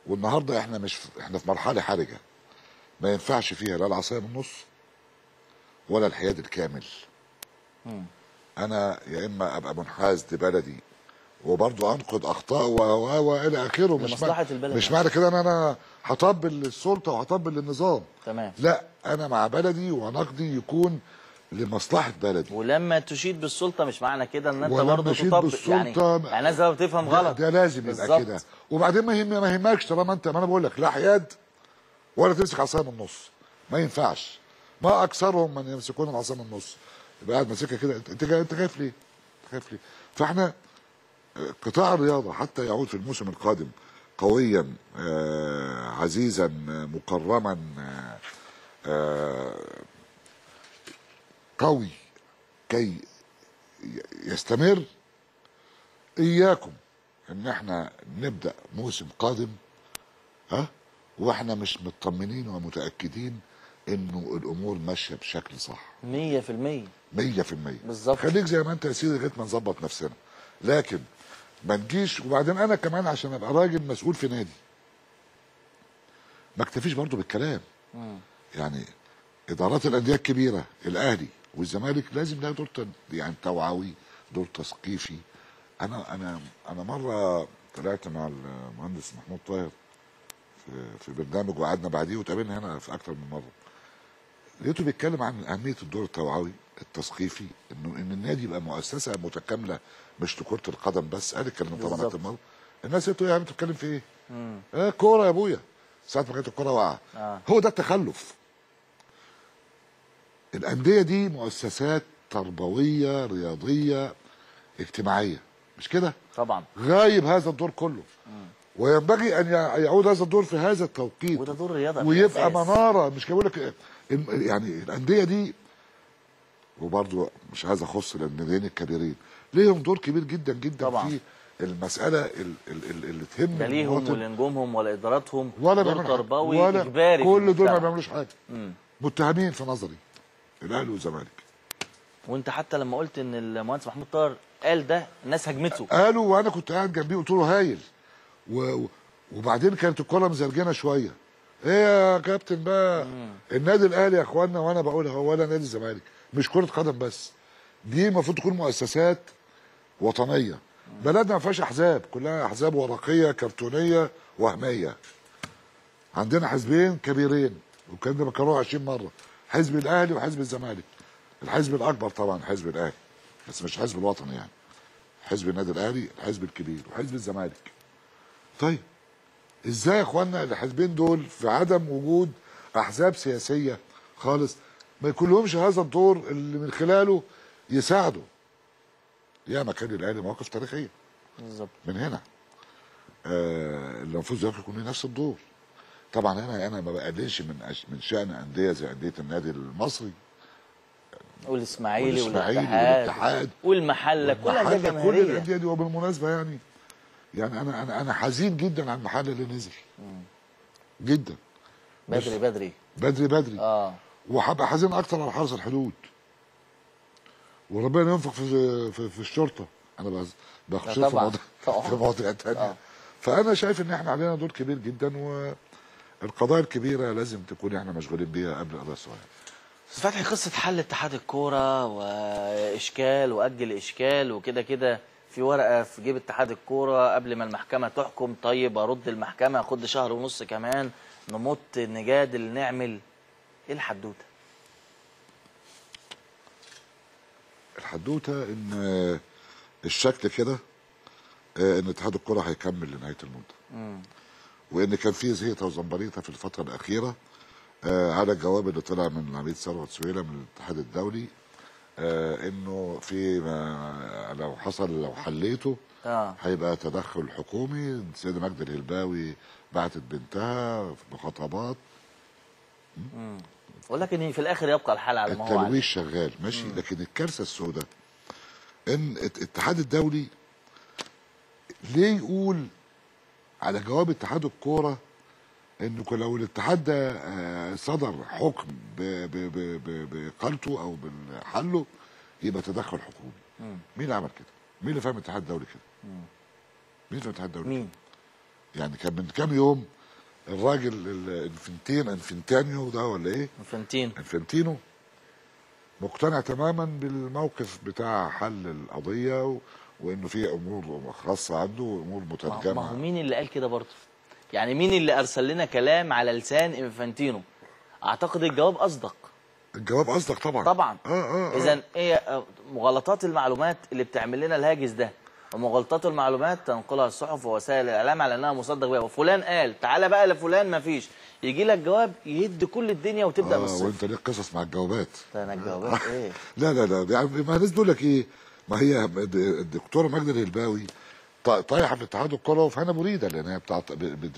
والنهارده احنا في مرحله حرجه ما ينفعش فيها لا العصايه من النص ولا الحياد الكامل. انا يا اما ابقى منحاز لبلدي وبرضه انقد اخطاء والى اخره، لمصلحه البلد مش معنى كده ان انا هطبل للسلطه وهطبل للنظام. تمام. لا، انا مع بلدي ونقدي يكون لمصلحه بلدي. ولما تشيد بالسلطه مش معنى كده ان انت ولما برضه اشيد تطبق، بالسلطه يعني الناس لو بتفهم غلط ده لازم يبقى كده. وبعدين ما يهمكش طالما انت، ما انا بقول لك لا حياد ولا تمسك عصايه من النص، ما ينفعش. ما اكثرهم من يمسكون العصا من النص، يبقى قاعد ماسكها كده. انت خايف ليه؟ خايف ليه؟ فاحنا قطاع الرياضه حتى يعود في الموسم القادم قويا، عزيزا، مكرما، قوي كي يستمر. اياكم ان احنا نبدا موسم قادم واحنا مش مطمنين ومتاكدين انه الامور ماشيه بشكل صح 100%. 100% بالظبط. خليك زي ما انت يا سيدي لغايه ما نظبط نفسنا، لكن ما نجيش. وبعدين انا كمان عشان ابقى راجل مسؤول في نادي ما اكتفيش برضه بالكلام. يعني ادارات الانديه الكبيره الاهلي والزمالك لازم لها دور يعني توعوي، دور تثقيفي. انا مره طلعت مع المهندس محمود طاهر في برنامج وقعدنا بعديه وتقابلنا هنا في اكتر من مره. لقيته بيتكلم عن اهميه الدور التوعوي التثقيفي، ان النادي يبقى مؤسسه متكامله مش لكره القدم بس. قال الكلام ده طبعا اكتر مره. الناس قالت له يا عم انت بتتكلم في ايه؟ كوره يا ابويا، ساعه ما كانت الكوره واقعه. هو ده التخلف. الانديه دي مؤسسات تربويه رياضيه اجتماعيه، مش كده؟ طبعا. غايب هذا الدور كله. وينبغي ان يعود هذا الدور في هذا التوقيت، وده دور الرياضه ويبقى مناره. مش بقول لك يعني الانديه دي، وبرضه مش عايز اخص الناديين الكبيرين، ليهم دور كبير جدا جدا طبعا في المساله اللي تهم لا ليهم ولا نجومهم ولا اداراتهم ولا دور تربوي ولا اجباري. كل دول ما بيعملوش حاجه. متهمين في نظري الاهلي والزمالك. وانت حتى لما قلت ان المهندس محمود طاهر قال ده الناس هجمته، قالوا وانا كنت قاعد جنبيه قلت له هايل. وبعدين كانت الكوره مزرجنه شويه. ايه يا كابتن بقى؟ النادي الاهلي يا اخوانا، وانا بقولها ولا نادي الزمالك، مش كره قدم بس، دي المفروض تكون مؤسسات وطنيه. بلدنا ما فيهاش احزاب، كلها احزاب ورقيه كرتونيه وهميه. عندنا حزبين كبيرين والكلام ده بكرره 20 مره، حزب الاهلي وحزب الزمالك. الحزب الاكبر طبعا حزب الاهلي، بس مش حزب الوطني يعني. حزب النادي الاهلي الحزب الكبير، وحزب الزمالك. طيب ازاي يا اخوانا الحزبين دول في عدم وجود احزاب سياسيه خالص ما يكون لهمش هذا الدور اللي من خلاله يساعدوا؟ ياما كان الاهلي مواقف تاريخيه بالظبط من هنا. اللي المفروض يكون له نفس الدور. طبعا انا ما بقللش من شان انديه زي انديه النادي المصري والاسماعيلي والاتحاد والمحله، كل الانديه جماهيريه. كل الانديه دي. وبالمناسبه يعني انا حزين جدا على المحل اللي نزل جدا. بدري وهبقى حزين اكتر على حرس الحدود. وربنا ينفق في الشرطه. انا بخش في مواضيع ثانيه. فانا شايف ان احنا علينا دور كبير جدا، والقضايا الكبيره لازم تكون احنا مشغولين بيها قبل قضايا الصغيره. استاذ فتحي، قصه حل اتحاد الكوره واشكال واجل اشكال وكده كده في ورقه في جيب اتحاد الكوره قبل ما المحكمه تحكم. طيب ارد المحكمه، اخد شهر ونص كمان، نمط نجادل نعمل ايه الحدوته؟ الحدوته ان الشكل كده ان اتحاد الكوره هيكمل لنهايه المده. وان كان في زهيطه وزمبريطه في الفتره الاخيره على الجواب اللي طلع من العميد ثروت سويلة من الاتحاد الدولي، انه في لو حليته هيبقى تدخل حكومي. السيده ماجده الهلباوي بعتت بنتها بخطابات. ولكن في الاخر يبقى الحال على ما هو التلويش شغال ماشي. لكن الكارثه السوداء ان الاتحاد الدولي ليه يقول على جواب اتحاد الكوره انه لو الاتحاد ده صدر حكم باقالته او بحله يبقى تدخل حكومي. مين اللي عمل كده؟ مين اللي فاهم الاتحاد الدولي كده؟ مين في الاتحاد الدولي؟ مين؟ يعني كان من كام يوم الراجل انفنتانيو ده ولا ايه؟ انفنتينو مقتنع تماما بالموقف بتاع حل القضيه وانه في امور خاصه عنده وامور مترجمه. ما هو مين اللي قال كده برضه؟ يعني مين اللي ارسل لنا كلام على لسان انفانتينو؟ اعتقد الجواب اصدق. الجواب اصدق طبعا. طبعا. اذا ايه مغالطات المعلومات اللي بتعمل لنا الهاجس ده؟ ومغالطات المعلومات تنقلها الصحف ووسائل الاعلام على انها مصدق بها، وفلان قال تعالى بقى لفلان ما فيش، يجي لك جواب يهد كل الدنيا وتبدا من الصفر. وانت ليك قصص مع الجوابات. انا الجوابات ايه؟ لا يعني ما الناس بتقول لك ايه؟ ما هي الدكتوره ماجدة الهلباوي طايحه في اتحاد الكوره وفي هنا بريده، لان هي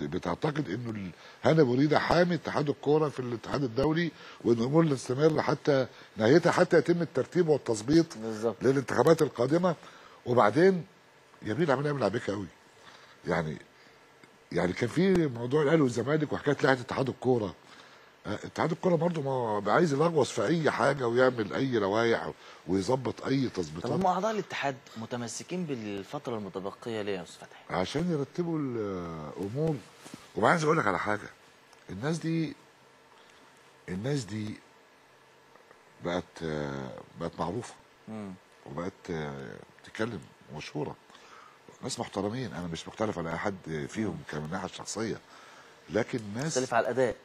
بتعتقد انه هنا بريده حامي اتحاد الكوره في الاتحاد الدولي، وان الامور تستمر حتى نهايتها، حتى يتم الترتيب والتظبيط للانتخابات القادمه. وبعدين يمين العمليه من لعبكه قوي. يعني كان في موضوع الاهلي والزمالك وحكايه لائحه اتحاد الكوره. اتحاد الكوره برضه ما عايز يلغوص في اي حاجه ويعمل اي لوائح ويظبط اي تظبيطات. طب هم اعضاء الاتحاد متمسكين بالفتره المتبقيه ليه يا استاذ فتحي؟ عشان يرتبوا الامور. وعايز اقول لك على حاجه، الناس دي بقت معروفه وبقت تتكلم مشهوره، ناس محترمين. انا مش مختلف على اي حد فيهم من الناحيه الشخصيه، لكن ناس مختلف على الاداء.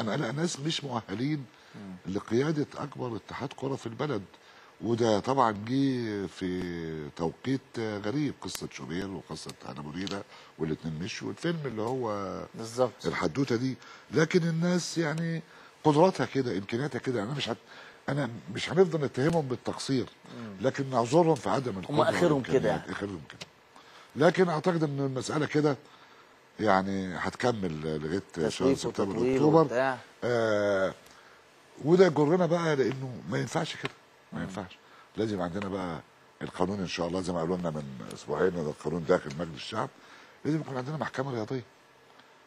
انا ناس مش مؤهلين لقياده اكبر اتحاد كره في البلد. وده طبعا جه في توقيت غريب، قصه شوبير وقصه هنا بريده والاثنين مشوا، والفيلم اللي هو بالظبط الحدوته دي. لكن الناس يعني قدراتها كده، امكانياتها كده. انا مش هنفضل نتهمهم بالتقصير، لكن نعذرهم في عدم القدره. هم اخرهم كده. لكن اعتقد ان المساله كده يعني هتكمل لغايه شهر سبتمبر واكتوبر. وده يجرنا بقى لانه ما ينفعش كده، ما ينفعش. لازم عندنا بقى القانون ان شاء الله زي ما قالوا لنا من اسبوعين، ده القانون داخل مجلس الشعب. لازم يكون عندنا محكمه رياضيه.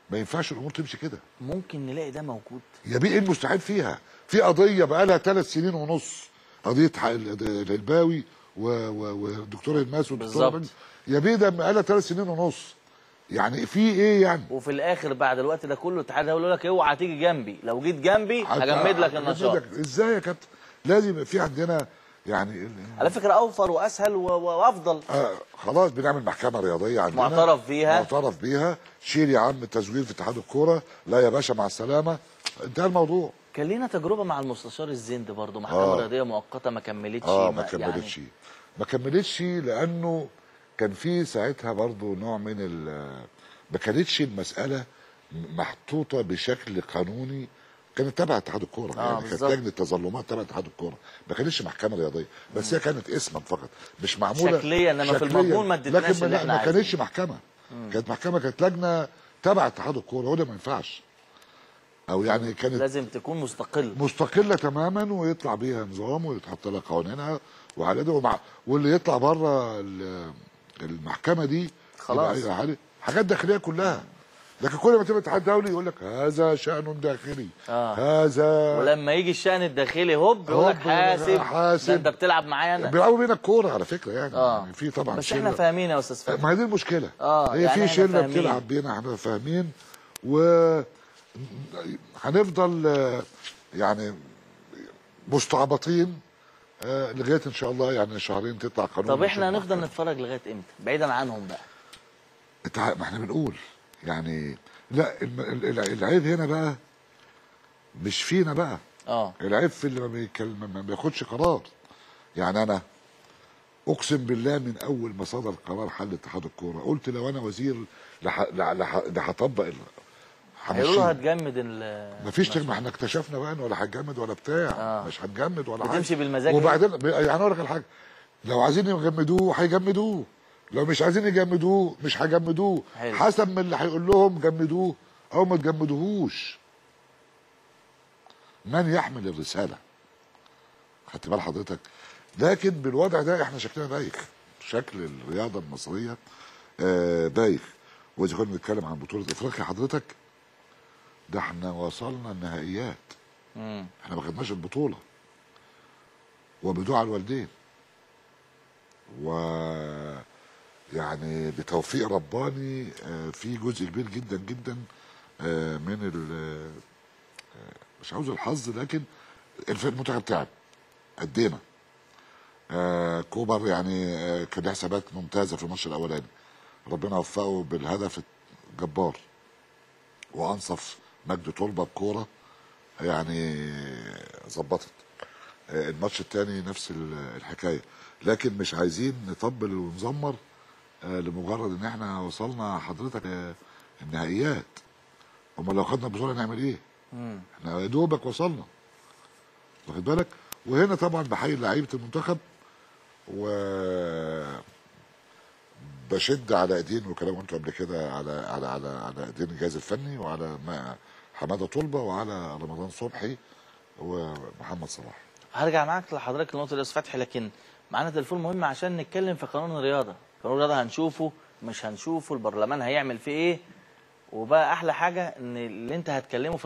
ما ينفعش الامور تمشي كده. ممكن نلاقي ده موجود. يا بيه ايه المستحيل فيها؟ في قضيه بقى لها 3 سنين ونص، قضيه الهلباوي والدكتور الماس والدكتور يا بيه ده بقى لها 3 سنين ونص. يعني في ايه يعني؟ وفي الاخر بعد الوقت ده كله الاتحاد هيقول لك اوعى تيجي جنبي، لو جيت جنبي هجمد لك النشاط. ازاي يا كابتن؟ لازم يبقى في عندنا يعني على فكره اوفر واسهل وافضل. خلاص بنعمل محكمه رياضيه عندنا معترف بيها. شيل يا عم التزوير في اتحاد الكوره، لا يا باشا مع السلامه، انتهى الموضوع. كان لينا تجربه مع المستشار الزند برضه، محكمه رياضيه مؤقته ما كملتش. ما كملتش لانه كان في ساعتها برضه نوع من ما كانتش المساله محطوطه بشكل قانوني، كانت تبع اتحاد الكوره. يعني كانت لجنه تظلمات تبع اتحاد الكوره، ما كانتش محكمه رياضيه، بس هي كانت اسما فقط، مش معموله شكليا. انما في المضمون ما ادتناش اللي احنا عايزينه. ما كانتش محكمه، كانت محكمه، كانت لجنه تبع اتحاد الكوره، وده ما ينفعش. او يعني كانت لازم تكون مستقله تماما، ويطلع بيها نظام ويتحط لها قوانينها وعدده، واللي يطلع بره المحكمه دي خلاص حاجات داخليه كلها. لكن كل ما تبقى اتحاد دولي يقول لك هذا شأن داخلي. هذا ولما يجي الشأن الداخلي هوب يقول لك حاسب. ده انت بتلعب معايا انا. بيلعبوا بينا الكوره على فكره يعني في طبعا بس احنا فاهمين يا استاذ فتحي. ما هي دي المشكله. هي يعني في شله بتلعب بينا، احنا فاهمين، هنفضل يعني مستعبطين لغايه ان شاء الله يعني شهرين تطلع قانون. طب احنا هنفضل نتفرج لغايه امتى بعيدا عنهم بقى؟ ما احنا بنقول يعني لا، العيب هنا بقى مش فينا بقى. العيب في اللي ما بياخدش قرار. يعني انا اقسم بالله من اول ما صدر قرار حل اتحاد الكوره قلت لو انا وزير هطبق هيقولوا هتجمد مفيش. ما احنا اكتشفنا بقى ولا هتجمد ولا بتاع. مش هتجمد ولا حاجه، بتمشي بالمزاج. وبعدين يعني اقول لك الحاجه، لو عايزين يجمدوه هيجمدوه، لو مش عايزين يجمدوه مش هيجمدوه، حسب من اللي هيقول لهم جمدوه او ما تجمدوهوش. من يحمل الرساله؟ خدت بال حضرتك؟ لكن بالوضع ده احنا شكلنا بايخ، شكل الرياضه المصريه بايخ. واذا كنا بنتكلم عن بطوله افريقيا حضرتك، ده احنا وصلنا النهائيات، احنا ما خدناش البطوله، وبدعاء الوالدين. يعني بتوفيق رباني في جزء كبير جدا جدا من مش عاوز الحظ، لكن المنتخب تعب، ادينا كوبر يعني كان له حسابات ممتازه في الماتش الاولاني، ربنا وفقه بالهدف الجبار، وانصف مجدي طلبه بكوره يعني ظبطت. الماتش الثاني نفس الحكايه، لكن مش عايزين نطبل ونزمر لمجرد ان احنا وصلنا حضرتك النهائيات. امال لو خدنا البطوله نعمل ايه؟ احنا يا دوبك وصلنا، واخد بالك. وهنا طبعا بحيي لعيبه المنتخب، و بشد على ايدين، وكلام قلته قبل كده على ايدين الجهاز الفني، وعلى حماده طلبه، وعلى رمضان صبحي ومحمد صلاح. هرجع معاك لحضرتك النقطه دي يا استاذ فتحي، لكن معانا تليفون مهم عشان نتكلم في قانون الرياضه. قانون الرياضه هنشوفه مش هنشوفه، البرلمان هيعمل فيه ايه، وبقى احلى حاجه ان اللي انت هتكلمه في